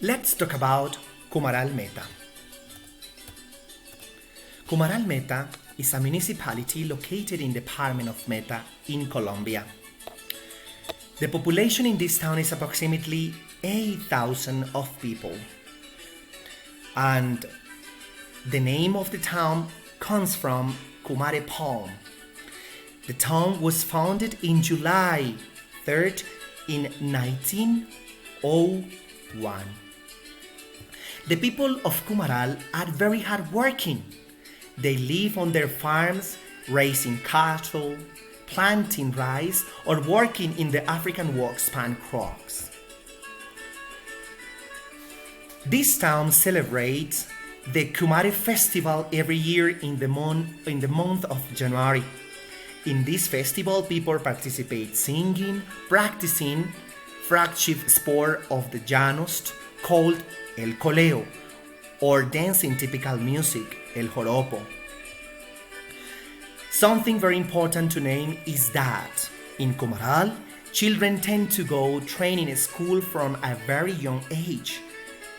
Let's talk about Cumaral-Meta. Cumaral-Meta is a municipality located in the department of Meta in Colombia. The population in this town is approximately 8,000 of people. And the name of the town comes from Kumare palm. The town was founded in July 3rd in 1901. The people of Cumaral are very hardworking. They live on their farms, raising cattle, planting rice, or working in the African workspan crops. This town celebrates the Kumare festival every year in the month of January. In this festival, people participate singing, practicing flagship sport of the Llanos called el coleo, or dancing typical music, el joropo. Something very important to name is that in Cumaral, children tend to go training school from a very young age,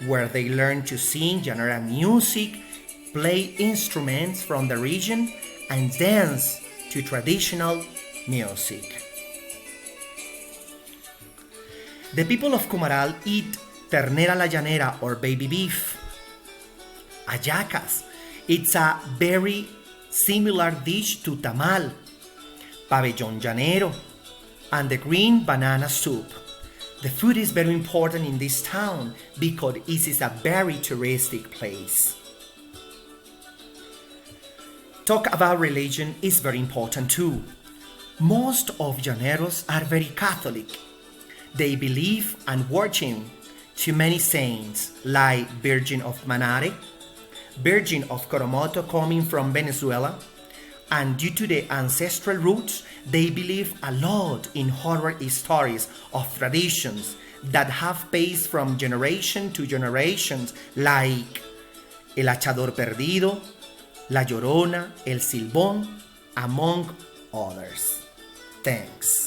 where they learn to sing general music, play instruments from the region, and dance to traditional music. The people of Cumaral eat ternera la llanera or baby beef, hallacas. It's a very similar dish to tamal, pabellón llanero, and the green banana soup. The food is very important in this town because it is a very touristic place. Talk about religion is very important too. Most of Llaneros are very Catholic. They believe and worship to many saints like Virgin of Manare, Virgin of Coromoto coming from Venezuela, and due to the ancestral roots, they believe a lot in horror stories of traditions that have passed from generation to generations like El Hachador Perdido, La Llorona, El Silbón, among others. Thanks.